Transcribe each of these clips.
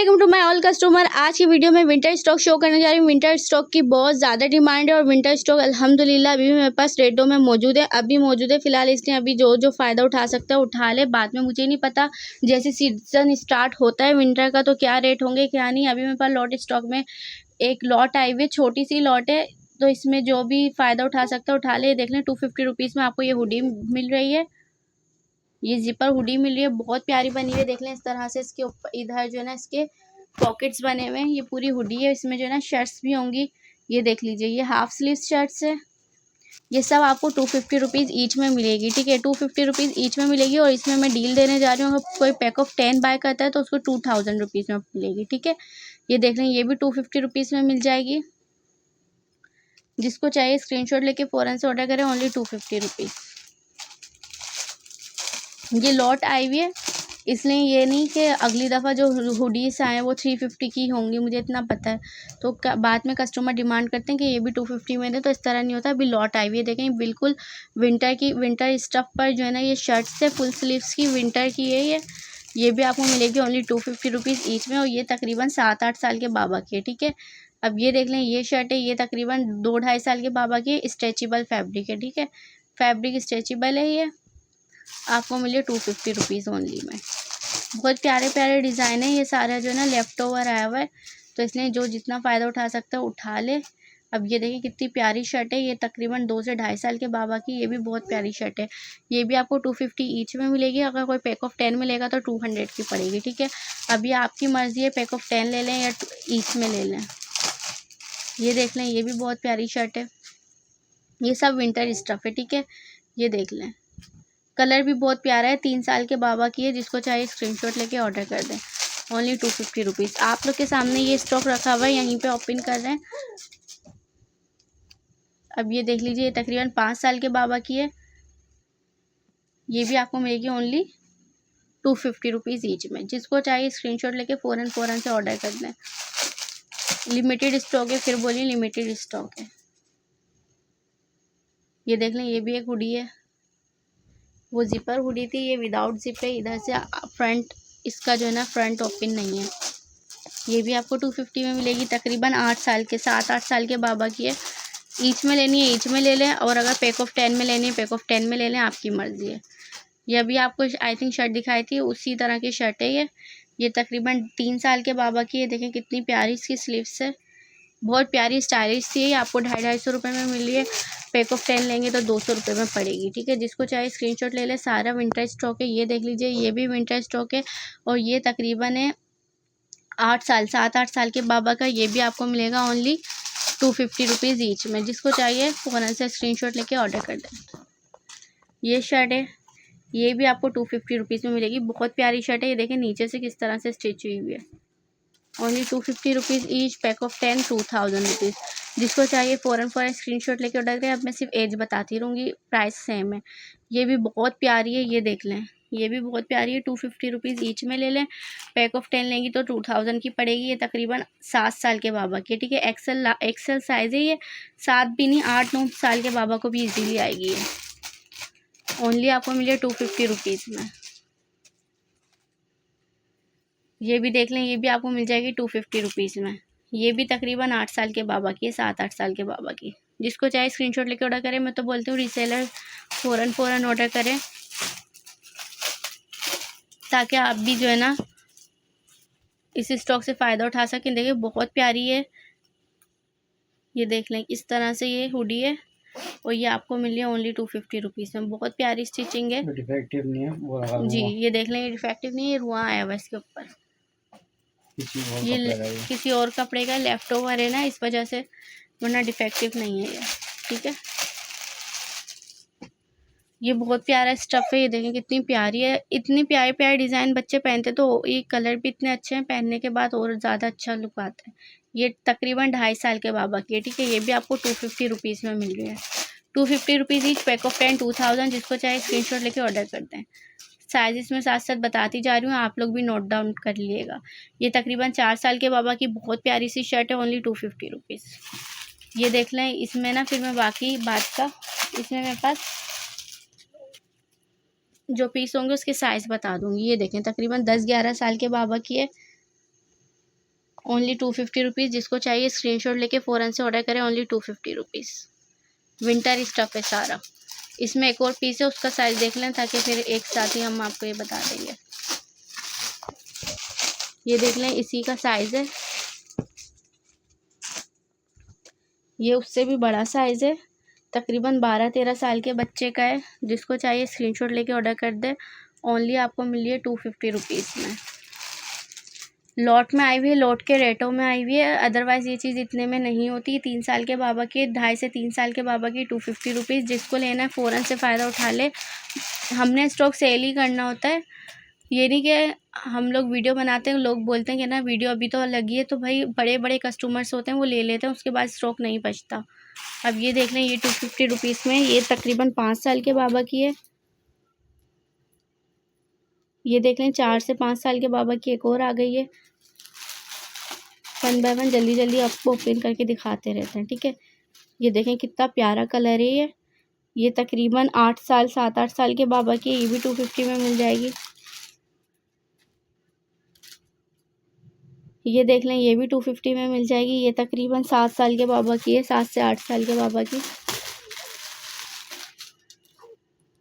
Welcome to my all customer. आज की video में विंटर स्टॉक शो करने जा रही हूँ। विंटर स्टॉक की बहुत ज़्यादा डिमांड है और विंटर स्टॉक अल्हम्दुलिल्लाह अभी भी मेरे पास रेटों में मौजूद है, अभी मौजूद है फिलहाल। इसलिए अभी जो फ़ायदा उठा सकता है उठा ले, बाद में मुझे नहीं पता जैसे सीज़न स्टार्ट होता है विंटर का तो क्या रेट होंगे क्या नहीं। अभी मेरे पास लॉट स्टॉक में एक लॉट आई हुई है, छोटी सी लॉट है, तो इसमें जो भी फ़ायदा उठा सकता है उठा ले। देख लें 250 रुपीज़ में आपको ये हुडी मिल रही है, ये जिपर हुडी मिल रही है, बहुत प्यारी बनी हुई है। देख लें इस तरह से इसके ऊपर इधर जो है ना इसके पॉकेट्स बने हुए हैं। ये पूरी हुडी है, इसमें जो है ना शर्ट्स भी होंगी। ये देख लीजिए, ये हाफ स्लीव शर्ट्स है। ये सब आपको 250 रुपीज़ ईच में मिलेगी, ठीक है। 250 रुपीज़ ईच में मिलेगी और इसमें मैं डील देने जा रही हूँ। अगर कोई पैक ऑफ 10 बाय करता है तो उसको 2000 रुपीज़ में मिलेगी, ठीक है। ये देख लें, ये भी 250 रुपीज़ में मिल जाएगी। जिसको चाहिए स्क्रीनशॉट लेके फ़ौरन से ऑर्डर करें, ओनली 250 रुपीज़। ये लॉट आई हुई है, इसलिए ये नहीं कि अगली दफ़ा जो हुडीज़ आए वो 350 की होंगी, मुझे इतना पता है। तो बाद में कस्टमर डिमांड करते हैं कि ये भी 250 में दे, तो इस तरह नहीं होता। अभी लॉट आई हुई है, देखें बिल्कुल विंटर स्टफ़ पर जो है ना ये शर्ट्स है फुल स्लीव्स की, विंटर की है ये भी आपको मिलेगी ओनली 250 रुपीज़ ईच में। और ये तकरीबन 7-8 साल के बाबा की है, ठीक है। अब ये देख लें, ये शर्ट है, ये तकरीबन 2-2.5 साल के बाबा की है, स्ट्रेचेबल फैब्रिक है, ठीक है। फैब्रिक स्ट्रेचेबल है, ये आपको मिले 250 रुपीज़ ओनली में। बहुत प्यारे प्यारे डिज़ाइन है, ये सारा जो है ना लेफ़्ट ओवर आया हुआ है, तो इसलिए जो जितना फ़ायदा उठा सकता है उठा ले। अब ये देखिए कितनी प्यारी शर्ट है, ये तकरीबन 2 से 2.5 साल के बाबा की, ये भी बहुत प्यारी शर्ट है। ये भी आपको 250 ईच में मिलेगी। अगर कोई पैक ऑफ 10 में लेगा तो 200 की पड़ेगी, ठीक है। अब ये आपकी मर्ज़ी है, पैक ऑफ 10 ले लें या ईच में ले लें। ये देख लें, ये भी बहुत प्यारी शर्ट है, ये सब विंटर स्टफ़ है, ठीक है। ये देख लें, कलर भी बहुत प्यारा है, 3 साल के बाबा की है। जिसको चाहिए स्क्रीनशॉट लेके ऑर्डर कर दें, ओनली 250 रुपीज़। आप लोग के सामने ये स्टॉक रखा हुआ है, यहीं पे ओपन कर रहे हैं। अब ये देख लीजिए, ये तकरीबन 5 साल के बाबा की है, ये भी आपको मिलेगी ओनली 250 रुपीज़ ईच में। जिसको चाहिए स्क्रीनशॉट लेके फ़ौरन से ऑर्डर कर दें। लिमिटेड स्टॉक है, फिर बोलिए लिमिटेड स्टॉक है। ये देख लें, ये भी एक हुडी है, वो जिपर हुडी थी, ये विदाउट जिप है। इधर से फ्रंट इसका जो है ना फ्रंट ओपन नहीं है। ये भी आपको 250 में मिलेगी, तकरीबन 7-8 साल के बाबा की है। ईच में लेनी है ईच में ले लें, और अगर पैक ऑफ 10 में लेनी है पैक ऑफ 10 में ले लें, आपकी मर्ज़ी है। ये अभी आपको आई थिंक शर्ट दिखाई थी, उसी तरह की शर्ट है ये तकरीबन 3 साल के बाबा की है। देखें कितनी प्यारी इसकी स्लीव्स है, बहुत प्यारी स्टाइलिश थी। आपको 250 रुपये में मिली है, पैक ऑफ 10 लेंगे तो 200 रुपये में पड़ेगी, ठीक है। जिसको चाहे स्क्रीनशॉट ले ले, सारा विंटर स्टॉक है। ये देख लीजिए, ये भी विंटर स्टॉक है और ये तकरीबन है 7-8 साल के बाबा का। ये भी आपको मिलेगा ओनली 250 रुपीज़ ईच में। जिसको चाहिए फ़ौरन से स्क्रीनशॉट लेके ऑर्डर कर दें। ये शर्ट है, ये भी आपको 250 रुपीज़ में मिलेगी, बहुत प्यारी शर्ट है। ये देखें नीचे से किस तरह से स्टिच हुई हुई है, only 250 rupees each, pack of 10 2000 rupees. जिसको चाहिए फ़ौरन स्क्रीनशॉट लेके ऑर्डर करें। अब मैं सिर्फ एज बताती रहूँगी, प्राइस सेम है। ये भी बहुत प्यारी है, ये देख लें, ये भी बहुत प्यारी है, 250 रुपीज़ ईच में ले लें। पैक ऑफ 10 लेंगी तो 2000 की पड़ेगी। ये तकरीबन 7 साल के बाबा की, ठीक है। एक्सेल साइज़ है ये, 7 भी नहीं 8-9 साल के बाबा को भी ईजीली आएगी ये। ओनली आपको मिले 250 रुपीज़ में। ये भी देख लें, ये भी आपको मिल जाएगी 250 रुपीज़ में। ये भी तकरीबन 8 साल के बाबा की है, 7-8 साल के बाबा की। जिसको चाहे स्क्रीनशॉट लेके ऑर्डर करें। मैं तो बोलती हूँ रीसेलर फ़ौरन ऑर्डर करें, ताकि आप भी जो है ना इस स्टॉक से फ़ायदा उठा सकें। देखिए बहुत प्यारी है, ये देख लें इस तरह से ये हुडी है और ये आपको मिली है ओनली 250 रुपीज़ में। बहुत प्यारी स्टिचिंग है, डिफेक्टिव नहीं है वो लगा जी। हुआ। ये देख लें, ये डिफेक्टिव नहीं है, रुआ आया हुआ इसके ऊपर। ये किसी और कपड़े का लेफ़्ट ओवर है ना, इस वजह से, वरना डिफेक्टिव नहीं है ये, ठीक है। ये बहुत प्यारा स्टफ़ है, ये देखें कितनी प्यारी है। इतनी प्यारे प्यारे डिज़ाइन बच्चे पहनते तो ये कलर भी इतने अच्छे हैं, पहनने के बाद और ज़्यादा अच्छा लुक आता है। ये तकरीबन 2.5 साल के बाबा की है, ठीक है। ये भी आपको 250 रुपीज़ में मिल रही है, 250 रुपीज़ ईच, पैक ऑफ 10 2000। जिसको चाहे स्क्रीनशॉट लेके ऑर्डर करते हैं। साइज़ इसमें साथ साथ बताती जा रही हूँ, आप लोग भी नोट डाउन कर लीजिएगा। ये तकरीबन 4 साल के बाबा की बहुत प्यारी सी शर्ट है, ओनली 250 रुपीज़। ये देख लें, इसमें ना फिर मैं बाकी बात का, इसमें मेरे पास जो पीस होंगे उसके साइज़ बता दूँगी। ये देखें तकरीबन 10-11 साल के बाबा की है, ओनली 250 रुपीज़। जिसको चाहिए स्क्रीनशॉट लेके फ़ौरन से ऑर्डर करें, ओनली 250 रुपीज़। विंटर स्टफ़ है सारा। इसमें एक और पीस है, उसका साइज़ देख लें ताकि फिर एक साथ ही हम आपको ये बता देंगे। ये देख लें, इसी का साइज़ है, ये उससे भी बड़ा साइज़ है, तकरीबन 12-13 साल के बच्चे का है। जिसको चाहिए स्क्रीनशॉट लेके ऑर्डर कर दे, ओनली आपको मिल रही है 250 रुपीज़ में। लॉट में आई हुई है, लॉट के रेटों में आई हुई है, अदरवाइज़ ये चीज़ इतने में नहीं होती। 3 साल के बाबा की, 2.5 से 3 साल के बाबा की 250 रुपीज़। जिसको लेना है फ़ौरन से फ़ायदा उठा ले। हमने स्टॉक सेल ही करना होता है, ये नहीं कि हम लोग वीडियो बनाते हैं, लोग बोलते हैं कि ना वीडियो अभी तो लगी है, तो भाई बड़े बड़े कस्टमर्स होते हैं वो ले लेते हैं, उसके बाद स्टॉक नहीं बचता। अब ये देख लें, ये 250 रुपीज़ में, ये तकरीबन 5 साल के बाबा की है। ये देख लें, 4 से 5 साल के बाबा की एक और आ गई है। 1 बाय 1 जल्दी जल्दी आपको ओपन करके दिखाते रहते हैं, ठीक है। ये देखें कितना प्यारा कलर है ये तकरीबन 8 साल 7-8 साल के बाबा की, ये भी 250 में मिल जाएगी। ये देख लें, ये भी 250 में मिल जाएगी। ये तकरीबन 7 साल के बाबा की है, 7 से 8 साल के बाबा की।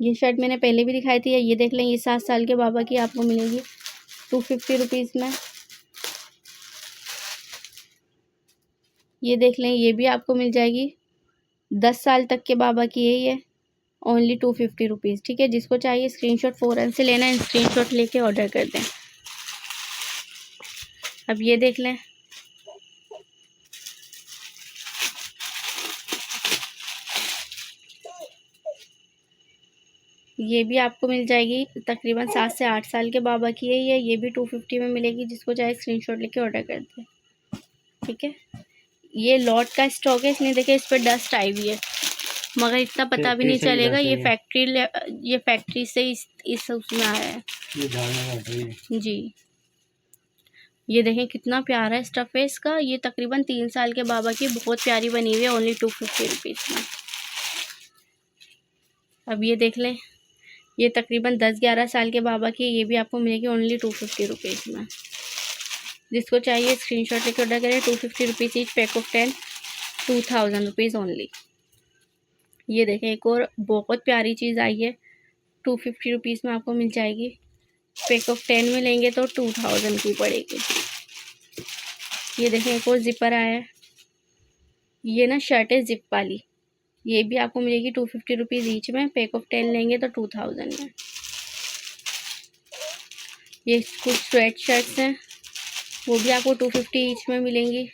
ये शर्ट मैंने पहले भी दिखाई थी। ये देख लें, ये 7 साल के बाबा की आपको मिलेगी 250 रुपीज़ में। ये देख लें, ये भी आपको मिल जाएगी 10 साल तक के बाबा की है ये, ओनली 250 रुपीज़, ठीक है। जिसको चाहिए स्क्रीनशॉट फ़ौरन से लेना है, स्क्रीनशॉट लेके ऑर्डर कर दें। अब ये देख लें, ये भी आपको मिल जाएगी तकरीबन 7 से 8 साल के बाबा की है ये भी 250 में मिलेगी। जिसको चाहे स्क्रीनशॉट लेके ऑर्डर कर दें, ठीक है। ये लॉट का स्टॉक है, इसलिए देखिए इस पर डस्ट आई हुई है, मगर इतना पता भी नहीं चलेगा। ये फैक्ट्री से इस उसमें आया है जी। ये देखें कितना प्यारा स्टफ़ है इसका। ये तकरीबन 3 साल के बाबा की, बहुत प्यारी बनी हुई है, ओनली 250 रुपीज़ में। अब ये देख लें, ये तकरीबन 10-11 साल के बाबा की, ये भी आपको मिलेगी ओनली 250 रुपीज़ में। जिसको चाहिए स्क्रीनशॉट लेकर ऑर्डर करें। 250 rupees each, pack of 10, 2000 rupees only. ये देखें, एक और बहुत प्यारी चीज़ आई है, 250 रुपीज़ में आपको मिल जाएगी। पैक ऑफ 10 में लेंगे तो 2000 की पड़ेगी। ये देखें, एक और ज़िपर आया है, ये ना शर्ट है ज़िप वाली, ये भी आपको मिलेगी 250 रुपीज़ ईच में। पैक ऑफ 10 लेंगे तो 2000 में। ये कुछ स्वेट शर्ट्स हैं, वो भी आपको 250 ईच में मिलेंगी।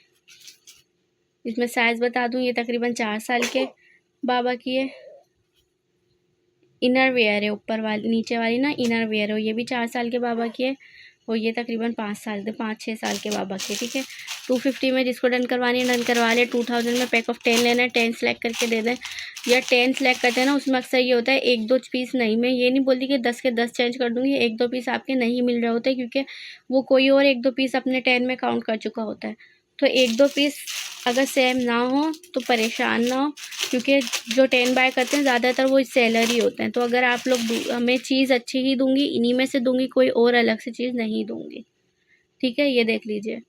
इसमें साइज़ बता दूं, ये तकरीबन 4 साल के बाबा की है। इनर वेयर है, ऊपर वाली, नीचे वाली ना इनर वेयर है, ये भी 4 साल के बाबा की है। और ये तकरीबन 5-6 साल के बाबा की, ठीक है। 250 में जिसको डन करवानी है डन करवा ले। 2000 में पैक ऑफ 10 लेना है, 10 सेलेक्ट करके दे दें, या 10 सेलेक्ट करते हैं ना, उसमें अक्सर ये होता है 1-2 पीस नहीं, मैं ये नहीं बोलती कि 10 के 10 चेंज कर दूँगी, 1-2 पीस आपके नहीं मिल रहे होते, क्योंकि वो कोई और 1-2 पीस अपने 10 में काउंट कर चुका होता है। तो 1-2 पीस अगर सेम ना हो तो परेशान ना हो, क्योंकि जो 10 बाय करते हैं ज़्यादातर वो सेलर ही होते हैं। तो अगर आप लोग हमें चीज़ अच्छी ही दूंगी, इन्हीं में से दूंगी, कोई और अलग से चीज़ नहीं दूंगी, ठीक है। ये देख लीजिए,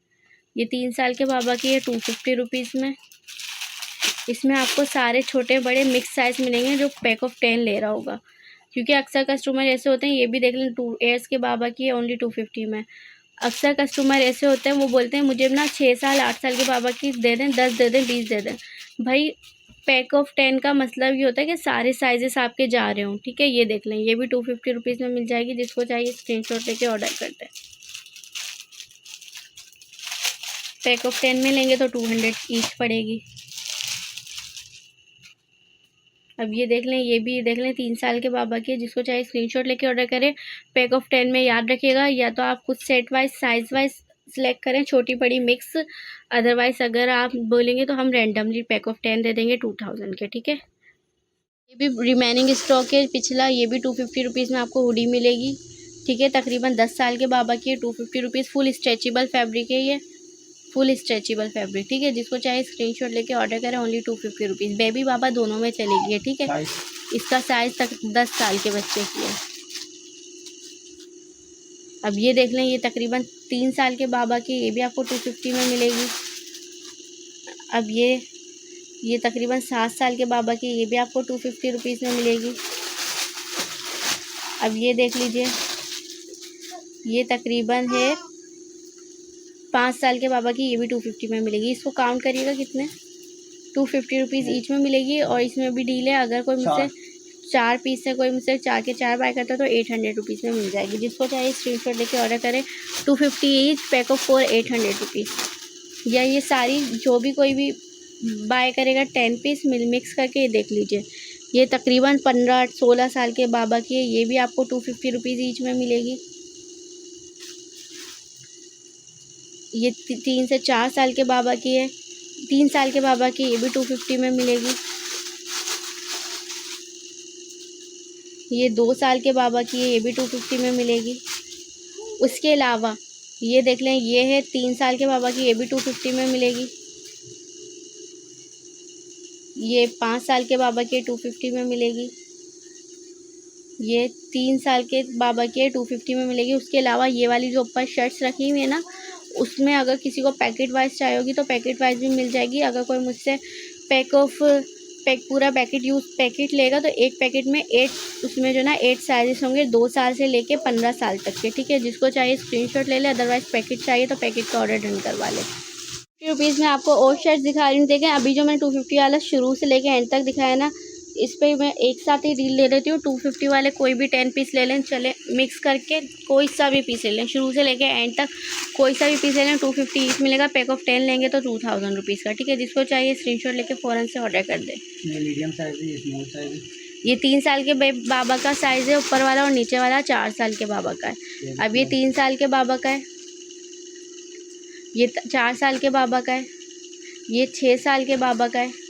ये 3 साल के बाबा की है 250 रुपीज़ में। इसमें आपको सारे छोटे बड़े मिक्स साइज़ मिलेंगे जो पैक ऑफ 10 ले रहा होगा, क्योंकि अक्सर कस्टमर ऐसे होते हैं। ये भी देख लें, 2 ईयर्स के बाबा की है, ओनली 250 में। अक्सर कस्टमर ऐसे होते हैं, वो बोलते हैं मुझे ना 6 साल 8 साल के बाबा की दे दें, 10 दे दें, 20 दे दें। भाई पैक ऑफ 10 का मतलब ये होता है कि सारे साइजेस आपके जा रहे हों, ठीक है। ये देख लें, ये भी 250 रुपीज़ में मिल जाएगी। जिसको चाहिए स्क्रीनशॉट लेके ऑर्डर कर दें। पैक ऑफ 10 में लेंगे तो 200 ईच पड़ेगी। अब ये देख लें, ये भी देख लें, 3 साल के बाबा की है। जिसको चाहिए स्क्रीनशॉट लेके ऑर्डर करें। पैक ऑफ 10 में याद रखिएगा, या तो आप कुछ set wise size wise select करें, छोटी बड़ी मिक्स। अदरवाइज़ अगर आप बोलेंगे तो हम रैंडमली पैक ऑफ 10 दे देंगे 2000 के, ठीक है। ये भी रिमेनिंग स्टॉक है पिछला, ये भी 250 रुपीज़ में आपको हुडी मिलेगी, ठीक है। तकरीबन 10 साल के बाबा की है, 250 रुपीज़। फुल स्ट्रेचेबल फैब्रिक है ये, फुल स्ट्रेचेबल फैब्रिक, ठीक है। जिसको चाहे स्क्रीनशॉट लेके ऑर्डर करें, ओनली 250 रुपीज़। बेबी बाबा दोनों में चलेगी है, ठीक है। इसका साइज़ तक 10 साल के बच्चे की है। अब ये देख लें, ये तकरीबन 3 साल के बाबा की, ये भी आपको 250 में मिलेगी। अब ये तकरीबन 7 साल के बाबा की, ये भी आपको 250 रुपीज़ में मिलेगी। अब ये देख लीजिए, ये तकरीबन है 5 साल के बाबा की, ये भी 250 में मिलेगी। इसको काउंट करिएगा कितने, 250 रुपीज़ ईच में मिलेगी। और इसमें भी डील है, अगर कोई मुझसे 4 पीस से कोई मुझसे 4 के 4 बाय करता है तो 800 रुपीज़ में मिल जाएगी। जिसको चाहिए स्क्रीनशॉट लेके ऑर्डर करें। 250 ईच, पैक ऑफ 4, 800 रुपीज़। या ये सारी जो भी कोई भी बाय करेगा 10 पीस मिक्स करके, ये देख लीजिए, ये तकरीबन 15-16 साल के बाबा की है, ये भी आपको 250 रुपीज़ ईच में मिलेगी। ये 3 से 4 साल के बाबा की है, 3 साल के बाबा की, ये भी 250 में मिलेगी। ये 2 साल के बाबा की है, ये भी 250 में मिलेगी। उसके अलावा ये देख लें, ये है 3 साल के बाबा की, ये भी 250 में मिलेगी। ये 5 साल के बाबा की 250 में मिलेगी। ये 3 साल के बाबा की 250 में मिलेगी। उसके अलावा ये वाली जो ऊपर शर्ट्स रखी हुई है ना, उसमें अगर किसी को पैकेट वाइज चाहिए होगी तो पैकेट वाइज भी मिल जाएगी। अगर कोई मुझसे पूरा पैकेट लेगा तो एक पैकेट में 8, उसमें जो ना 8 साइजेस होंगे, 2 साल से लेके 15 साल तक के। ठीक है, जिसको चाहिए स्क्रीनशॉट ले ले, अदरवाइज पैकेट चाहिए तो पैकेट का ऑर्डर डन करवा ले। 50 रुपीज़ में आपको और शर्ट्स दिखा रही हूँ। देखें, अभी जो मैंने 250 वाला शुरू से लेके एंड तक दिखाया ना, इस पर मैं एक साथ ही डील ले लेती हूँ। 250 वाले कोई भी 10 पीस ले लें, चले मिक्स करके कोई सा भी पीस ले लें, शुरू से लेके एंड तक कोई सा भी पीस ले लें, 250 ईच मिलेगा। पैक ऑफ 10 लेंगे तो 2000 रुपीज़ का। ठीक है, जिसको चाहिए स्क्रीनशॉट लेके फ़ौरन से ऑर्डर कर दे। मीडियम साइज है, स्मॉल साइज है। ये 3 साल के बाबा का साइज़ है, ऊपर वाला, और नीचे वाला 4 साल के बाबा का है। अब ये 3 साल के बाबा का है, ये 4 साल के बाबा का है, ये 6 साल के बाबा का है,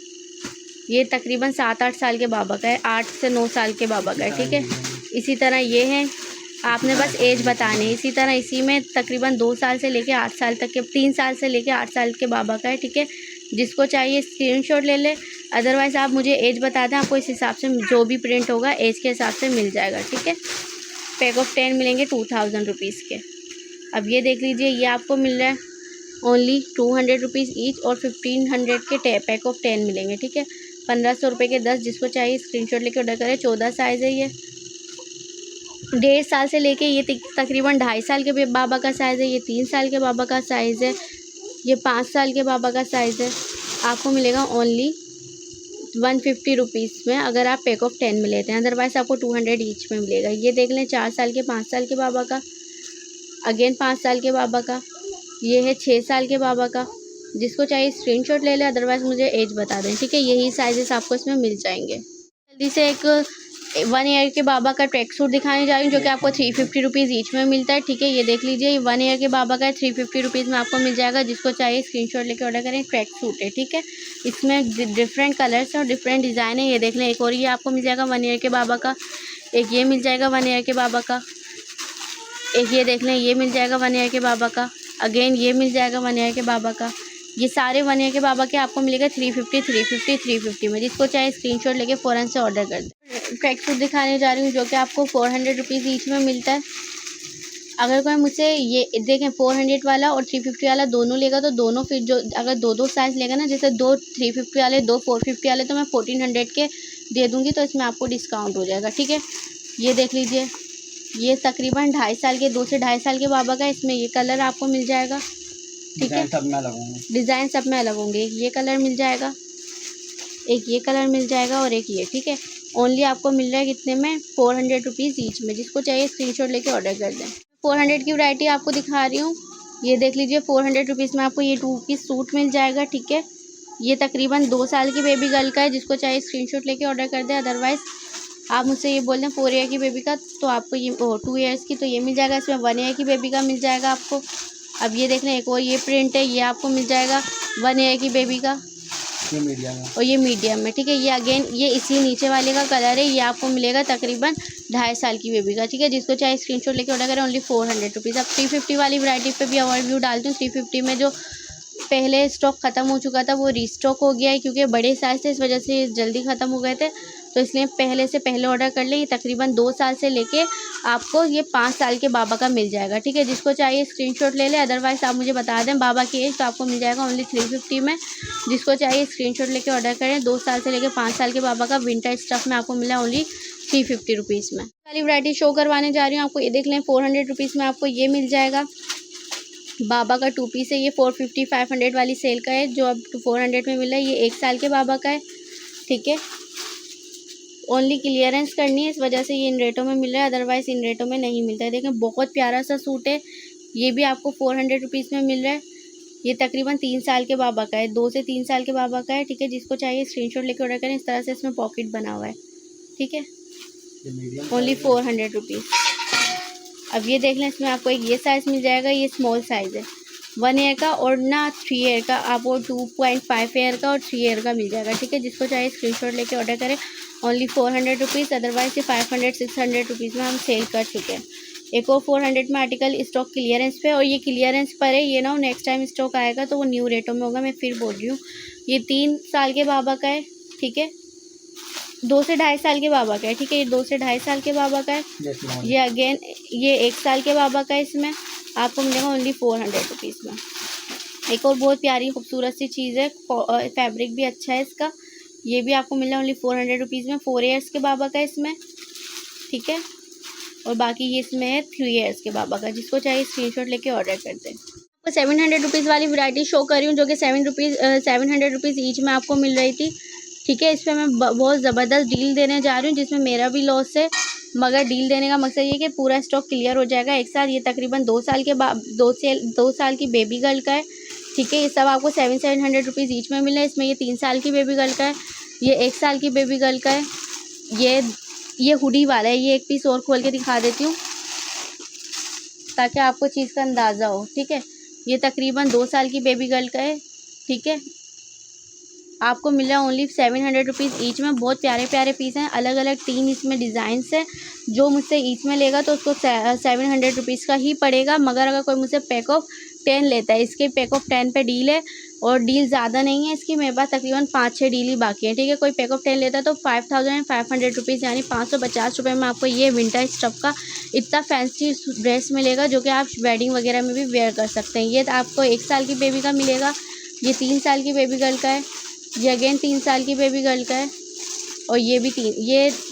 ये तकरीबन 7-8 साल के बाबा का है, 8 से 9 साल के बाबा का है। ठीक है, इसी तरह ये है, आपने बस एज बतानी है। इसी तरह इसी में तकरीबन 2 साल से लेके 8 साल तक के, 3 साल से लेके 8 साल के बाबा का है। ठीक है, जिसको चाहिए स्क्रीनशॉट ले ले, अदरवाइज़ आप मुझे एज बता दें, आपको इस हिसाब से जो भी प्रिंट होगा एज के हिसाब से मिल जाएगा। ठीक है, पैक ऑफ 10 मिलेंगे 2000 रुपीज़ के। अब ये देख लीजिए, ये आपको मिल रहा है ओनली 200 रुपीज़ ईच, और 1500 के पैक ऑफ 10 मिलेंगे। ठीक है, 1500 रुपये के 10। जिसको चाहिए स्क्रीनशॉट लेके ऑर्डर करें। 14 साइज़ है ये, 1.5 साल से लेके ये तकरीबन 2.5 साल के बाबा का साइज़ है। ये 3 साल के बाबा का साइज़ है, ये 5 साल के बाबा का साइज़ है। आपको मिलेगा ओनली 150 रुपीज़ में, अगर आप पैक ऑफ 10 में लेते हैं, अदरवाइज़ आपको 200 ईच में मिलेगा। ये देख लें, 4 साल के, 5 साल के बाबा का, अगेन 5 साल के बाबा का, ये है 6 साल के बाबा का। जिसको चाहिए स्क्रीनशॉट ले ले, अदरवाइज़ मुझे एज बता दें। ठीक है, यही साइजेस आपको इसमें मिल जाएंगे। जल्दी से एक 1 ईयर के बाबा का ट्रैक सूट दिखाने जा रही हूँ, जो कि आपको 350 रुपीज़ ईच में मिलता है। ठीक है, ये देख लीजिए, ये 1 ईयर के बाबा का है, 350 रुपीज़ में आपको मिल जाएगा। जिसको चाहिए स्क्रीनशॉट लेके ऑर्डर करें। ट्रैक सूट है। ठीक है, इसमें डिफरेंट कलर्स और डिफरेंट डिज़ाइन है। ये देख लें, एक और ये आपको मिल जाएगा 1 ईयर के बाबा का, एक ये मिल जाएगा 1 ईयर के बाबा का, एक ये देख लें, ये मिल जाएगा 1 ईयर के बाबा का, अगेन ये मिल जाएगा 1 ईयर के बाबा का। ये सारे 1 ईयर के बाबा के आपको मिलेगा 350 में। जिसको चाहे स्क्रीनशॉट लेके फ़ौरन से ऑर्डर कर दे। ट्रैक सूट दिखाने जा रही हूँ, जो कि आपको 400 रुपीज़ ईच में मिलता है। अगर कोई मुझसे ये देखें 400 वाला और 350 वाला दोनों लेगा, तो दोनों फिर जो अगर 2-2 साइज़ लेगा ना, जैसे 2 350 वाले, 2 450 वाले, तो मैं 1400 के दे दूँगी, तो इसमें आपको डिस्काउंट हो जाएगा। ठीक है, ये देख लीजिए, ये तकरीबन 2.5 साल के, 2 से 2.5 साल के बाबा का। इसमें ये कलर आपको मिल जाएगा। ठीक है, डिज़ाइन सब में अलग होंगे। एक ये कलर मिल जाएगा, एक ये कलर मिल जाएगा, और एक ये। ठीक है, ओनली आपको मिल रहा है कितने में, 400 रुपीज़ ईच में। जिसको चाहिए स्क्रीनशॉट लेके ऑर्डर कर दें। 400 की वैरायटी आपको दिखा रही हूँ। ये देख लीजिए, 400 रुपीज़ में आपको ये 2 पीस सूट मिल जाएगा। ठीक है, ये तकरीबन 2 साल की बेबी गर्ल का है। जिसको चाहिए स्क्रीनशॉट लेके ऑर्डर कर दें, अदरवाइज़ आप मुझसे ये बोल दें 4 ईयर की बेबी का, तो आपको ये 2 ईयर्स की, तो ये मिल जाएगा। इसमें 1 ईयर की बेबी का मिल जाएगा आपको। अब ये देख लें, एक और ये प्रिंट है, ये आपको मिल जाएगा 1 ईयर की बेबी का, ये मीडियम है, और ये मीडियम में। ठीक है, ये अगेन ये इसी नीचे वाले का कलर है, ये आपको मिलेगा तकरीबन 2.5 साल की बेबी का। ठीक है, जिसको चाहे स्क्रीनशॉट लेके ऑर्डर करें। Only 400 rupees. अब 350 वाली वैरायटी पे भी ओवरव्यू डालती हूँ। 350 में जो पहले स्टॉक ख़त्म हो चुका था, वो रीस्टॉक हो गया है, क्योंकि बड़े साइज़ थे, इस वजह से जल्दी ख़त्म हो गए थे। तो इसलिए पहले ऑर्डर कर लें। ये तकरीबन 2 साल से लेके आपको ये 5 साल के बाबा का मिल जाएगा, ठीक है। जिसको चाहिए स्क्रीनशॉट ले लें, अदरवाइज़ आप मुझे बता दें बाबा की एज, तो आपको मिल जाएगा ओनली 350 में। जिसको चाहिए स्क्रीनशॉट लेके ऑर्डर करें। 2 साल से लेके 5 साल के बाबा का विंटर स्टफ़ में आपको मिला ओनली 350 रुपीज़ में। वाली वैरायटी शो करवाने जा रही हूँ आपको, ये देख लें 400 रुपीज़ में आपको ये मिल जाएगा। बाबा का 2 पीस है, ये 450 500 वाली सेल का है, जो अब 400 में मिल रहा है। ये 1 साल के बाबा का है, ठीक है। ओनली क्लियरेंस करनी है, इस वजह से ये इन रेटों में मिल रहा है, अदरवाइज़ इन रेटों में नहीं मिलता है। देखें बहुत प्यारा सा सूट है, ये भी आपको 400 रुपीज़ में मिल रहा है। ये तकरीबन 3 साल के बाबा का है, 2 से 3 साल के बाबा का है, ठीक है। जिसको चाहिए स्क्रीनशॉट लेके ऑर्डर करें। इस तरह से इसमें पॉकेट बना हुआ है, ठीक है। Only 400 rupees. अब ये देख लें, इसमें आपको एक ये साइज़ मिल जाएगा, ये स्मॉल साइज़ है, 1 ईयर का और ना 3 ईयर का, आपको 2.5 ईयर का और 3 ईयर का मिल जाएगा, ठीक है। जिसको चाहिए स्क्रीनशॉट लेके ऑर्डर करें। ओनली 400 रुपीज़, अदरवाइज़ ये 500 600 रुपीज़ में हम सेल कर चुके हैं। एक और 400 में आर्टिकल स्टॉक क्लियरेंस पे, और ये क्लियरेंस पर है, ये ना नेक्स्ट टाइम स्टॉक आएगा तो वो न्यू रेटों में होगा, मैं फिर बोल रही हूँ। ये 3 साल के बाबा का है, ठीक है। 2 से 2.5 साल के बाबा का है, ठीक है। ये 2 से 2.5 साल के बाबा का है। ये अगेन ये 1 साल के बाबा का है, इसमें आपको मिलेगा ओनली 400 रुपीज़ में। एक और बहुत प्यारी खूबसूरत सी चीज़ है, फैब्रिक भी अच्छा है इसका, ये भी आपको मिल रहा है ओनली 400 रुपीज़ में। 4 ईयर्स के बाबा का इसमें, ठीक है। और बाकी ये इसमें है 3 ईयर्स के बाबा का। जिसको चाहिए स्क्रीनशॉट लेके ऑर्डर कर दें। आपको 700 रुपीज़ वाली वैरायटी शो कर रही हूँ, जो कि 700 रुपीज़ ईच में आपको मिल रही थी, ठीक है। इस पर मैं बहुत ज़बरदस्त डील देने जा रही हूँ, जिसमें मेरा भी लॉस है, मगर डील देने का मकसद ये कि पूरा स्टॉक क्लियर हो जाएगा एक साथ। ये तकरीबन 2 साल के 2 साल की बेबी गर्ल का है, ठीक है। ये सब आपको 700 रुपीज़ ईच में मिला है। इसमें ये 3 साल की बेबी गर्ल का है, ये 1 साल की बेबी गर्ल का है, ये हुडी वाला है। ये एक पीस और खोल के दिखा देती हूँ ताकि आपको चीज़ का अंदाज़ा हो, ठीक है। ये तकरीबन 2 साल की बेबी गर्ल का है, ठीक है। आपको मिल रहा है ओनली 700 रुपीज़ ईच में। बहुत प्यारे प्यारे पीस हैं, अलग अलग 3 इसमें डिज़ाइंस हैं। जो मुझसे ईच में लेगा तो उसको 700 रुपीज़ का ही पड़ेगा, मगर अगर कोई मुझसे पैक ऑफ 10 लेता है, इसके पैक ऑफ 10 पे डील है, और डील ज़्यादा नहीं है इसकी, मेरे पास तकरीबन 5-6 डील ही बाकी है, ठीक है। कोई पैक ऑफ 10 लेता है तो 5500 रुपीज़ यानी 550 रुपये में आपको ये विंटर स्टफ का इतना फैंसी ड्रेस मिलेगा, जो कि आप वेडिंग वगैरह में भी वेयर कर सकते हैं। ये आपको 1 साल की बेबी का मिलेगा, ये 3 साल की बेबी गर्ल का है, ये अगेन 3 साल की बेबी गर्ल का है, और ये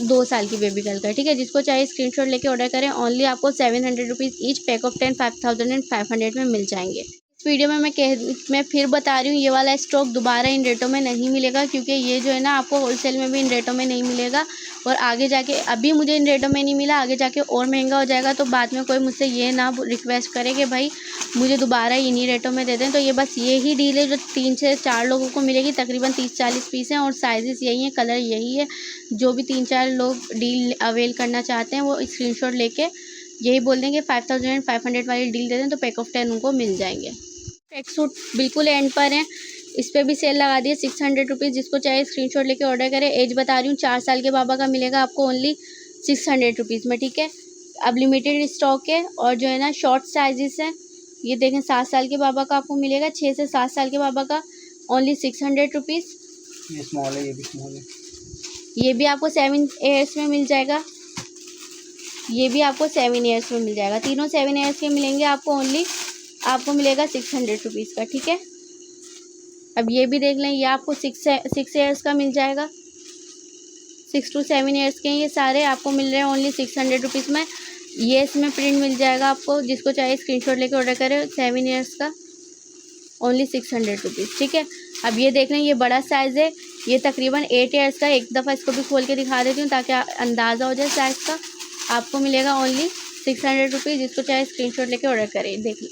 2 साल की बेबी गर्ल का है, ठीक है। जिसको चाहिए स्क्रीनशॉट लेके ऑर्डर करें। ओनली आपको 700 रुपीज़ ईच, पैक ऑफ 10 5500 में मिल जाएंगे। इस वीडियो में मैं फिर बता रही हूँ, ये वाला स्टॉक दोबारा इन रेटों में नहीं मिलेगा, क्योंकि ये जो है ना आपको होलसेल में भी इन रेटों में नहीं मिलेगा, और आगे जाके अभी मुझे इन रेटों में नहीं मिला, आगे जाके और महंगा हो जाएगा, तो बाद में कोई मुझसे ये ना रिक्वेस्ट करे कि भाई मुझे दोबारा इन्हीं रेटों में दे दें। तो ये बस ये ही डील है जो 3 से 4 लोगों को मिलेगी, तकरीबन 30-40 पीस हैं, और साइज़ यही हैं, कलर यही है। जो भी 3-4 लोग डील अवेल करना चाहते हैं वो स्क्रीनशॉट लेके यही बोल देंगे 5500 वाली डील दे दें, तो पैक ऑफ 10 उनको मिल जाएंगे। ट्रैक सूट बिल्कुल एंड पर हैं, इस पर भी सेल लगा दी है 600 रुपीज़। जिसको चाहिए स्क्रीनशॉट लेके ऑर्डर करें। एज बता रही हूँ, 4 साल के बाबा का मिलेगा आपको ओनली 600 रुपीज़ में, ठीक है। अब लिमिटेड स्टॉक है, और जो है ना शॉर्ट साइजेस हैं, ये देखें 7 साल के बाबा का आपको मिलेगा, 6 से 7 साल के बाबा का ओनली 600 रुपीज़। ये स्मॉल है, ये भी स्मॉल है। ये भी आपको 7 ईयर्स में मिल जाएगा, ये भी आपको 7 ईयर्स में मिल जाएगा। तीनों 7 ईयर्स के मिलेंगे आपको, ओनली आपको मिलेगा 600 रुपीज़ का, ठीक है। अब ये भी देख लें, ये आपको 6 ईयर्स का मिल जाएगा, 6 to 7 ईयर्स के हैं ये सारे, आपको मिल रहे हैं ओनली 600 रुपीज़ में। ये इसमें प्रिंट मिल जाएगा आपको, जिसको चाहिए स्क्रीनशॉट लेके ऑर्डर करें। 7 ईयर्स का ओनली 600 रुपीज़, ठीक है। अब ये देख लें, ये बड़ा साइज़ है, ये तकरीबन 8 ईयर्स का। एक दफ़ा इसको भी खोल के दिखा देती हूँ ताकि अंदाज़ा हो जाए साइज़ का। आपको मिलेगा ओनली 600 रुपीज़। जिसको चाहे स्क्रीनशॉट लेके ऑर्डर करें। देख लें,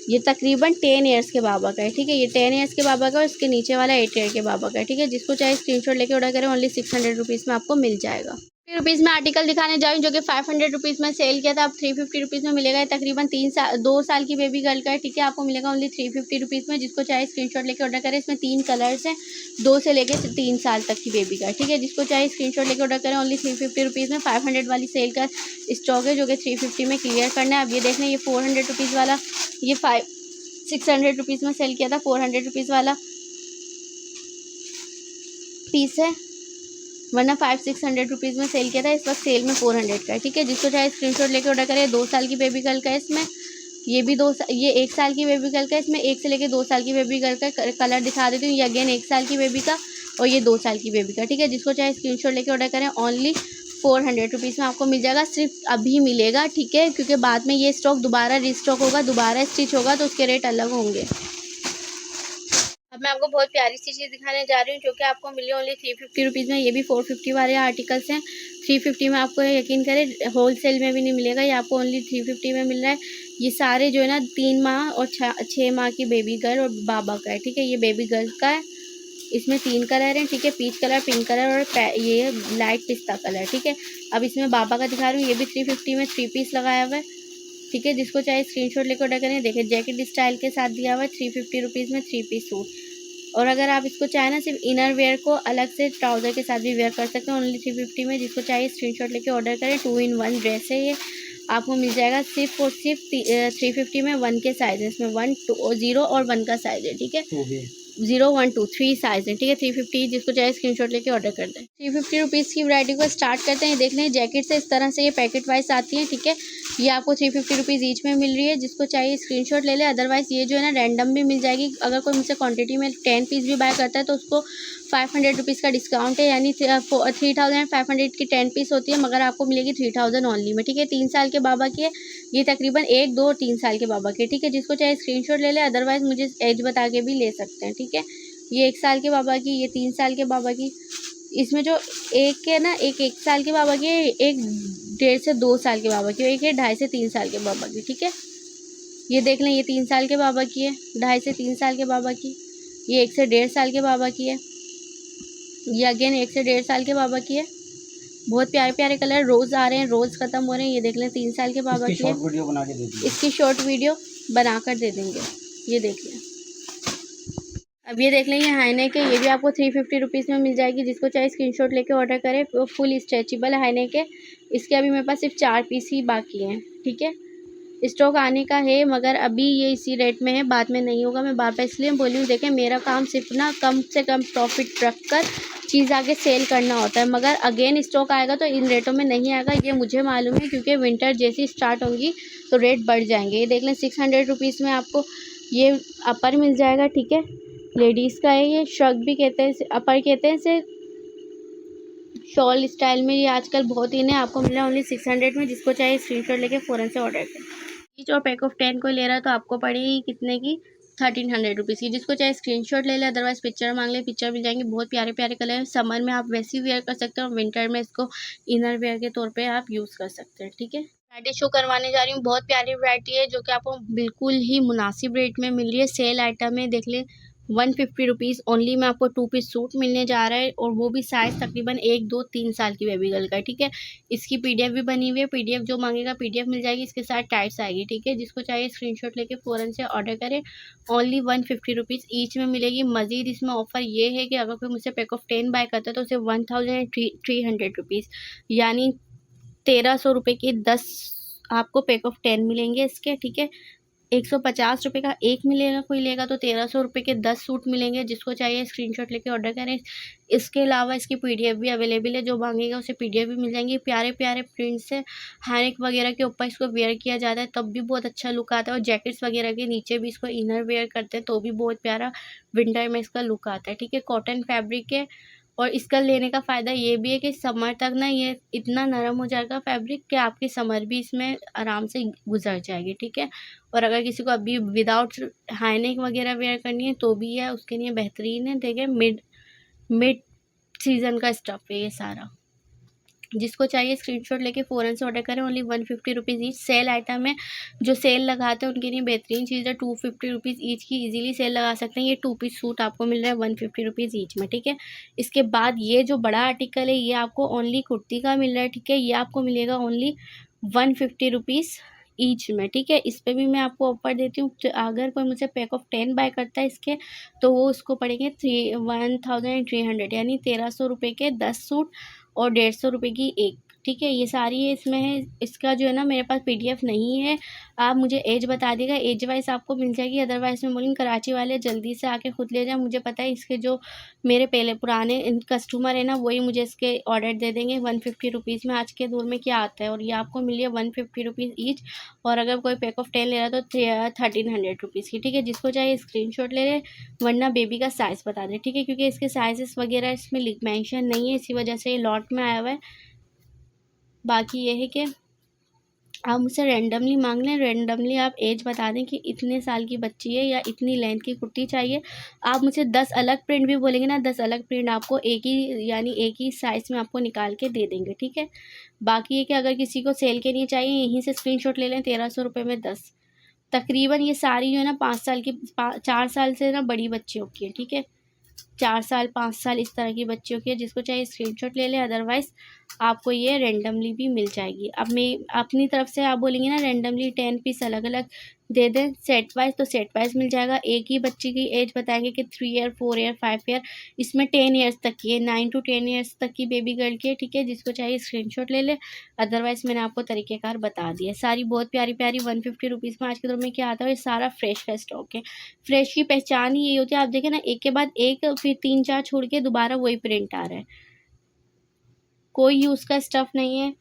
ये तकरीबन 10 ईयर्स के बाबा का है, ठीक है। ये 10 ईयर्स के बाबा का, और इसके नीचे वाला 8 ईयर के बाबा का है, ठीक है। जिसको चाहे स्क्रीनशॉट लेके ऑर्डर करें, ओनली 600 रुपीज़ में आपको मिल जाएगा। 350 रुपीज़ में आर्टिकल दिखाने जा रही हूँ, जो कि 500 रुपीज़ में सेल किया था, अब 350 रुपीज़ में मिलेगा। तकरीबन 2 साल की बेबी गर्ल का है, ठीक है। आपको मिलेगा ओनली 350 रुपीज़ में। जिसको चाहे स्क्रीनशॉट लेके ऑर्डर करें। इसमें 3 कलर्स हैं, 2 से लेके 3 साल तक की बेबी का, ठीक है। जिसको चाहे स्क्रीनशॉट लेके ऑर्डर करें, ओनली 350 रुपीज़ में। 500 वाली सेल का स्टॉक है, जो कि 350 में क्लियर करना है। अब ये देखना, ये 400 रुपीज़ वाला, ये 600 रुपीज़ में सेल किया था, 400 रुपीज़ वाला पीस है। वरना 500-600 रुपीज़ में सेल किया था, इस वक्त सेल में 400 का है, ठीक है। जिसको चाहे स्क्रीनशॉट लेके ऑर्डर करें। 2 साल की बेबी गर्ल का है इसमें, ये भी ये 1 साल की बेबी गर्ल का है। इसमें 1 से लेके 2 साल की बेबी गर्ल का कलर दिखा देती हूँ। ये अगेन 1 साल की बेबी का और ये 2 साल की बेबी का, ठीक है। जिसको चाहे स्क्रीनशॉट लेके ऑर्डर करें। ओनली 400 रुपीज़ में आपको मिल जाएगा, सिर्फ अभी मिलेगा, ठीक है, क्योंकि बाद में ये स्टॉक दोबारा रीस्टॉक होगा, दोबारा स्टिच होगा तो उसके रेट अलग होंगे। अब मैं आपको बहुत प्यारी सी चीज़ दिखाने जा रही हूँ जो कि आपको मिली ओनली 350 रुपीज़ में। ये भी 450 वाले आर्टिकल्स हैं। 350 में आपको यकीन करें होलसेल में भी नहीं मिलेगा, ये आपको ओनली 350 में मिल रहा है। ये सारे जो है ना 3 माह और 6 माह की बेबी गर्ल और बाबा का है, ठीक है। ये बेबी गर्ल का है, इसमें 3 कलर हैं, ठीक है। पीच कलर, पिंक कलर और ये लाइट पिस्ता कलर, ठीक है। अब इसमें बाबा का दिखा रही हूँ, ये भी 350 में 3 पीस लगाया हुआ है, ठीक है। जिसको चाहे स्क्रीनशॉट लेकर ऑर्डर करें। देखिए जैकेट स्टाइल के साथ दिया हुआ है 350 रुपीज़ में 3 पीस सूट। और अगर आप इसको चाहें ना सिर्फ इनर वेयर को अलग से ट्राउज़र के साथ भी वेयर कर सकते हैं ओनली 350 में। जिसको चाहिए स्क्रीनशॉट लेके ऑर्डर करें। 2 in 1 ड्रेस है ये, आपको मिल जाएगा सिर्फ और सिर्फ 350 में। 1 के साइज़ है इसमें, 1 2 0 और 1 का साइज़ है, ठीक है। 0 1 2 3 साइज़ है, ठीक है। 350 जिसको चाहे स्क्रीनशॉट लेके ऑर्डर कर दें। 350 रुपीज़ की वैरायटी को स्टार्ट करते हैं। देख लें जैकेट से इस तरह से ये पैकेट वाइज आती है, ठीक है। ये आपको 350 रुपीज़ ईच में मिल रही है। जिसको चाहिए स्क्रीनशॉट ले ले, अदरवाइज़ ये जो है ना रैंडम भी मिल जाएगी। अगर कोई मुझसे क्वांटिटी में 10 पीस भी बाय करता है तो उसको 500 रुपीज़ का डिस्काउंट है, यानी 3500 की 10 पीस होती है, मगर आपको मिलेगी 3000 ओनली में, ठीक है। 3 साल के बाबा की है ये, तकरीबन 1 2 और 3 साल के बाबा के, ठीक है। जिसको चाहे स्क्रीनशॉट ले ले, अदरवाइज़ मुझे एज बता के भी ले सकते हैं, ठीक है। ये 1 साल के बाबा की, ये 3 साल के बाबा की। इसमें जो एक है ना, एक 1 साल के बाबा की है, एक 1.5 से 2 साल के बाबा की, एक है 2.5 से 3 साल के बाबा की, ठीक है। ये देख लें, ये 3 साल के बाबा की है, 2.5 से 3 साल के बाबा की। ये 1 से 1.5 साल के बाबा की है। ये अगेन 1 से 1.5 साल के बाबा की है। बहुत प्यारे प्यारे कलर, रोज़ आ रहे हैं, रोज़ ख़त्म हो रहे हैं। ये देख लें 3 साल के बाबा की है। शॉर्ट वीडियो बना के दे देंगे, इसकी शॉर्ट वीडियो बना कर दे देंगे। ये देख लें। अब ये देख लें, ये हाईनेक है, ये भी आपको 350 रुपीज़ में मिल जाएगी। जिसको चाहे स्क्रीनशॉट लेके ऑर्डर करें। फुल स्ट्रेचेबल हाईनेक है। इसके अभी मेरे पास सिर्फ 4 पीस ही बाकी हैं, ठीक है। स्टॉक आने का है, मगर अभी ये इसी रेट में है, बाद में नहीं होगा। मैं बार बार इसलिए बोल रही हूँ, देखें मेरा काम सिर्फ ना कम से कम प्रॉफिट रख कर चीज़ आगे सेल करना होता है, मगर अगेन स्टॉक आएगा तो इन रेटों में नहीं आएगा, ये मुझे मालूम है, क्योंकि विंटर जैसी स्टार्ट होंगी तो रेट बढ़ जाएंगे। ये देख लें 600 रुपीज़ में आपको ये अपर मिल जाएगा, ठीक है। लेडीज़ का है, ये श्रग भी कहते हैं, अपर कहते हैं इसे। शॉल स्टाइल में ये आजकल बहुत इन है, आपको मिल रहा है ओनली 600 में। जिसको चाहिए स्क्रीनशॉट लेके फ़ौरन से ऑर्डर करें। ईच और पैक ऑफ 10 कोई ले रहा है तो आपको पड़ेगी कितने की, 1300 रुपीज़ की। जिसको चाहे स्क्रीनशॉट ले ले, अदरवाइज़ पिक्चर मांग ले, पिक्चर मिल जाएंगी। बहुत प्यारे प्यारे कलर हैं, समर में आप वैसे ही वेयर कर सकते हो और विंटर में इसको इनर वेयर के तौर पे आप यूज़ कर सकते हैं, ठीक है। वैरायटी शो करवाने जा रही हूँ, बहुत प्यारी वैरायटी है जो कि आपको बिल्कुल ही मुनासिब रेट में मिल रही है। सेल आइटम है, देख लें 150 रुपीज़ ओनली में आपको 2 पीस सूट मिलने जा रहा है, और वो भी साइज़ तकरीबन 1 2 3 साल की बेबी गर्ल का, ठीक है। इसकी पीडीएफ भी बनी हुई है, पीडीएफ जो मांगेगा पीडीएफ मिल जाएगी, इसके साथ टाइप्स आएगी, ठीक है। जिसको चाहिए स्क्रीनशॉट लेके फ़ौरन से ऑर्डर करें। ओनली 150 रुपीज़ ईच में मिलेगी। मज़ीद इसमें ऑफ़र ये है कि अगर कोई मुझसे पैक ऑफ 10 बाय करता है तो उसे 1300 रुपीज़, यानी 1300 रुपये के 10 आपको पैक ऑफ 10 मिलेंगे इसके, ठीक है। 150 रुपये का एक मिलेगा, कोई लेगा तो 1300 रुपये के 10 सूट मिलेंगे। जिसको चाहिए स्क्रीनशॉट लेके ऑर्डर करें। इसके अलावा इसकी पीडीएफ भी अवेलेबल है, जो मांगेगा उसे पीडीएफ भी मिल जाएंगी। प्यारे प्यारे प्रिंट्स है, हैनेक वगैरह के ऊपर इसको वेयर किया जाता है तब भी बहुत अच्छा लुक आता है, और जैकेट्स वगैरह के नीचे भी इसको इनर वेयर करते हैं तो भी बहुत प्यारा विंटर में इसका लुक आता है, ठीक है। कॉटन फैब्रिक है, और इसका लेने का फ़ायदा ये भी है कि समर तक ना ये इतना नरम हो जाएगा फैब्रिक कि आपकी समर भी इसमें आराम से गुजर जाएगी, ठीक है। और अगर किसी को अभी विदाउट हाईनेक वगैरह वेयर करनी है तो भी है, उसके लिए बेहतरीन है। देखिए मिड मिड सीज़न का स्टफ़ है ये सारा। जिसको चाहिए स्क्रीनशॉट लेके फ़ौरन से ऑर्डर करें। Only 150 rupees each. Sale item है, जो सेल लगाते हैं उनके लिए बेहतरीन चीज़ है। 250 रुपीज़ ईच की इजीली सेल लगा सकते हैं। ये 2 पीस सूट आपको मिल रहा है 150 रुपीज़ ईच में, ठीक है। इसके बाद ये जो बड़ा आर्टिकल है ये आपको ओनली कुर्ती का मिल रहा है, ठीक है। ये आपको मिलेगा ओनली 150 रुपीज़ ईच में, ठीक है। इस पर भी मैं आपको ऑफर देती हूँ, अगर कोई मुझसे पैक ऑफ 10 बाय करता है इसके तो वो उसको पड़ेंगे 1300, यानी 1300 रुपये के 10 सूट और 150 रुपये की एक ठीक है, ये सारी है इसमें है। इसका जो है ना मेरे पास पीडीएफ नहीं है, आप मुझे एज बता दीजिएगा, एज वाइज आपको मिल जाएगी। अदरवाइज़ मैं बोलूँगी कराची वाले जल्दी से आके खुद ले जाएं। मुझे पता है इसके जो मेरे पहले पुराने कस्टमर है ना, वही मुझे इसके ऑर्डर दे देंगे 150 रुपीज़ में। आज के दौर में क्या आता है, और ये आपको मिली है 150 रुपीज़ ईच। और अगर कोई पैक ऑफ 10 ले रहा है तो 1300 रुपीज़ की। ठीक है, जिसको चाहिए स्क्रीनशॉट ले ले, वरना बेबी का साइज़ बता दें। ठीक है, क्योंकि इसके साइज़ेस वगैरह इसमें मेंशन नहीं है, इसी वजह से ये लॉट में आया हुआ है। बाकी ये है कि आप मुझसे रैंडमली मांग लें, रैंडमली आप एज बता दें कि इतने साल की बच्ची है या इतनी लेंथ की कुर्ती चाहिए। आप मुझे 10 अलग प्रिंट भी बोलेंगे ना, 10 अलग प्रिंट आपको एक ही यानी एक ही साइज़ में आपको निकाल के दे देंगे। ठीक है, बाकी ये कि अगर किसी को सेल के नहीं चाहिए, यहीं से स्क्रीनशॉट ले लें। 1300 रुपये में 10। तकरीबन ये सारी जो है ना 5 साल की 4 साल से ना बड़ी बच्चियों की है। ठीक है, 4 साल 5 साल इस तरह की बच्चियों की है। जिसको चाहिए स्क्रीनशॉट ले लें, अदरवाइज़ आपको ये रैंडमली भी मिल जाएगी। अब मैं अपनी तरफ से आप बोलेंगे ना रैंडमली 10 पीस अलग अलग दे दें सेट वाइज, तो सेट वाइज मिल जाएगा। एक ही बच्ची की एज बताएंगे कि 3 ईयर 4 ईयर 5 ईयर, इसमें 10 ईयर्स तक की है, 9 to 10 ईयर्स तक की बेबी गर्ल की है। ठीक है, जिसको चाहिए स्क्रीनशॉट ले ले, अदरवाइज़ मैंने आपको तरीक़ेकार बता दिया। सारी बहुत प्यारी प्यारी 150 रुपीज़ में आज के दौर में क्या आता है, ये सारा फ्रेश का स्टॉक है। फ्रेश की पहचान ही यही होती है, आप देखें ना एक के बाद एक, फिर 3-4 छोड़ के दोबारा वही प्रिंट आ रहा है। कोई यूज़ का स्टफ़ नहीं है,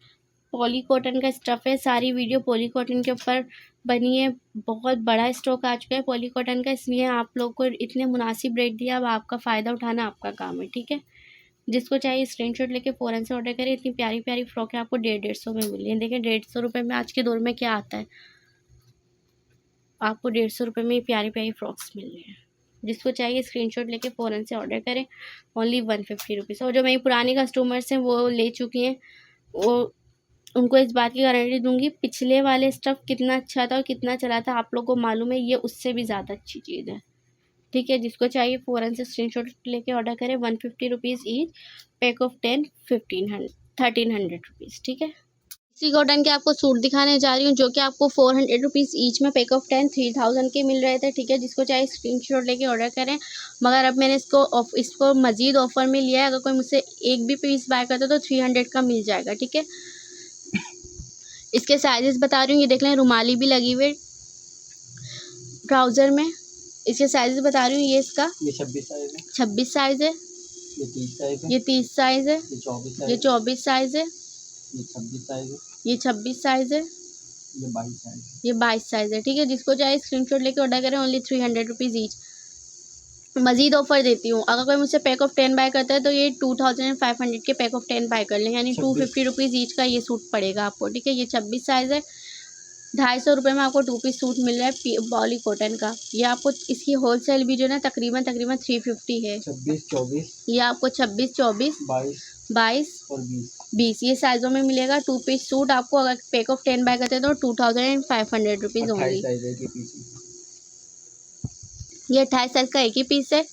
पॉली कॉटन का स्टफ़ है। सारी वीडियो पॉली कॉटन के ऊपर बनी है। बहुत बड़ा स्टॉक आ चुका है पॉली कॉटन का, इसलिए आप लोग को इतने मुनासिब रेट दिया। अब आपका फ़ायदा उठाना आपका काम है। ठीक है, जिसको चाहिए स्क्रीनशॉट लेके फ़ौरन से ऑर्डर करें। इतनी प्यारी प्यारी फ्रॉक है, आपको 150 में मिली है। देखिए 150 रुपये में आज के दौर में क्या आता है, आपको 150 रुपये में प्यारी प्यारी फ्रॉक्स मिल रही हैं। जिसको चाहिए स्क्रीनशॉट लेके फ़ौरन से ऑर्डर करें। Only 150 rupees. और जो मेरी पुरानी कस्टमर्स हैं वो ले चुकी हैं, वो उनको इस बात की गारंटी दूंगी, पिछले वाले स्टफ़ कितना अच्छा था और कितना चला था आप लोग को मालूम है, ये उससे भी ज़्यादा अच्छी चीज़ है। ठीक है, जिसको चाहिए फ़ौरन से स्क्रीनशॉट लेके ऑर्डर करें। 150 rupees each, pack of 10 1300 rupees. ठीक है, इसी कॉटन के आपको सूट दिखाने जा रही हूँ, जो कि आपको 400 रुपीज़ ईच में पैक ऑफ 10 3000 के मिल रहे थे। ठीक है, जिसको चाहे स्क्रीनशॉट लेके ऑर्डर करें। मगर अब मैंने इसको मज़ीद ऑफ़र में लिया है। अगर कोई मुझसे एक भी पीस बाय करता तो 300 का मिल जाएगा। ठीक है, इसके साइजेस बता रही हूँ, ये देख लें, रुमाली भी लगी हुई ट्राउज़र में। इसके साइजेस बता रही हूँ, ये इसका ये 26 साइज है, 26 साइज़ है, ये 30 साइज है, ये 30 साइज़ है, ये 24 ये 24 साइज़ साइज है, ये 26 साइज है, ये 26 साइज़ है, ये 22 साइज है, ये 22 साइज़ है। ठीक है, जिसको चाहे स्क्रीनशॉट लेके ऑर्डर करें। Only 300 rupees each. मज़ीद ऑफ़र देती हूँ, अगर कोई मुझसे पैक ऑफ 10 बाय करता है तो ये 2500 के पैक ऑफ 10 बाय कर लें, यानी 250 रुपीज़ ईच का ये सूट पड़ेगा आपको। ठीक है, ये 26 साइज़ है, 250 रुपये में आपको 2 पीस सूट मिल रहा है पॉली कॉटन का। ये आपको इसकी होलसेल भी जो है ना तकरीबन 350 है। 26 24 ये आपको 26 24 22 22 और 20 ये साइज़ों में मिलेगा। 2 पीस सूट आपको अगर पैक ऑफ 10 बाय करते हैं तो 2500 रुपीज़ 28 ओनली। साइज है, ये पीस ये 28 साइज़ का एक ही पीस है।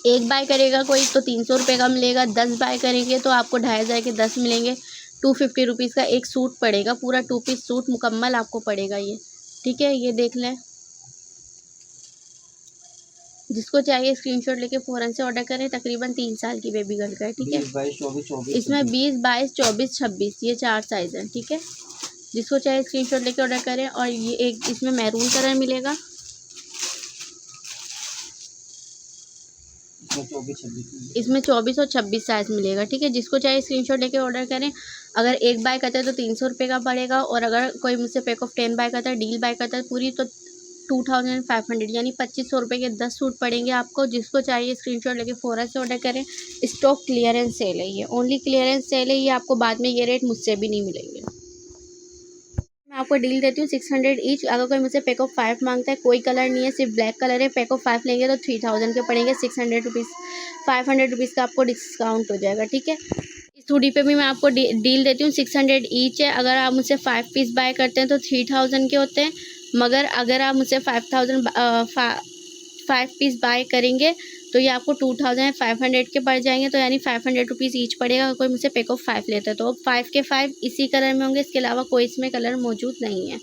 एक बाय करेगा कोई तो 300 रुपये का मिलेगा, 10 बाय करेंगे तो आपको 2500 के 10 मिलेंगे। 250 रुपीज़ का एक सूट पड़ेगा, पूरा 2 पीस सूट मुकम्मल आपको पड़ेगा ये। ठीक है, ये देख लें, जिसको चाहिए स्क्रीनशॉट लेके फ़ौरन से ऑर्डर करें। तकरीबन 3 साल की बेबी गर्ल का है। ठीक है, 20 22 24 24 इसमें 20 22 24 26 ये 4 साइज़ है। ठीक है, जिसको चाहे स्क्रीनशॉट लेके ऑर्डर करें। और ये एक इसमें मैरून कलर मिलेगा, इसमें 24 और 26 साइज़ मिलेगा। ठीक है, जिसको चाहे स्क्रीनशॉट लेके ऑर्डर करें। अगर एक बाय करता है तो 300 रुपये का पड़ेगा, और अगर कोई मुझसे पैक ऑफ 10 बाय करता है, डील बाय करता है पूरी, तो 2500 यानी 2500 रुपये के 10 सूट पड़ेंगे आपको। जिसको चाहिए स्क्रीनशॉट लेके फ़ौरन से ऑर्डर करें। स्टॉक क्लियरेंस सेल है, ये ओनली क्लियरेंस सेल है, ये आपको बाद में ये रेट मुझसे भी नहीं मिलेंगे। मैं आपको डील देती हूँ 600 ईच। अगर कोई मुझसे पैक ऑफ 5 मांगता है, कोई कलर नहीं है, सिर्फ ब्लैक कलर है, पैक ऑफ 5 लेंगे तो 3000 के पड़ेंगे। 600 रुपीज़ 500 रुपीज़ का आपको डिस्काउंट हो जाएगा। ठीक है, इस हुडी पे भी मैं आपको डील देती हूँ, 600 ईच है। अगर आप मुझसे 5 पीस बाय करते हैं तो 3000 के होते हैं, मगर अगर आप मुझसे 5 पीस बाय करेंगे तो ये आपको 2500 के पड़ जाएंगे, तो यानी 500 रुपीज़ ईच पड़ेगा अगर कोई मुझसे पैक ऑफ 5 लेता है। तो 5 के 5 इसी कलर में होंगे, इसके अलावा कोई इसमें कलर मौजूद नहीं है।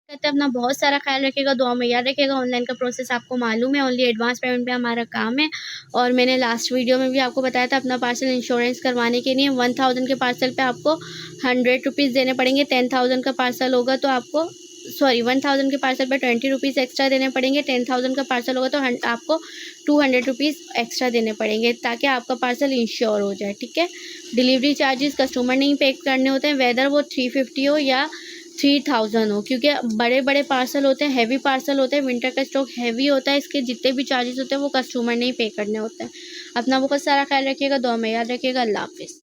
कहते हैं अपना बहुत सारा ख्याल रखिएगा, दुआ में याद रखिएगा। ऑनलाइन का प्रोसेस आपको मालूम है, ओनली एडवांस पेमेंट पे हमारा काम है। और मैंने लास्ट वीडियो में भी आपको बताया था, अपना पार्सल इंश्योरेंस करवाने के लिए 1000 के पार्सल पे आपको 100 रुपीज़ देने पड़ेंगे। 10,000 का पार्सल होगा तो आपको 1000 के पार्सल पे 20 रुपीज़ एक्स्ट्रा देने पड़ेंगे। 10,000 का पार्सल होगा तो आपको 200 रुपीज़ एक्स्ट्रा देने पड़ेंगे, ताकि आपका पार्सल इंश्योर हो जाए, ठीक है। डिलीवरी चार्जेस कस्टमर नहीं पे करने होते हैं, वेदर वो 350 हो या 3000 हो, क्योंकि बड़े बड़े पार्सल होते हैं, हैवी पार्सल होते हैं, विंटर का स्टॉक हैवी होता है, इसके जितने भी चार्जेस होते हैं वो कस्टमर नहीं पे करने होते हैं। अपना बहुत सारा ख्याल रखिएगा, दुआ में याद रखिएगा। अल्लाह हाफिज़।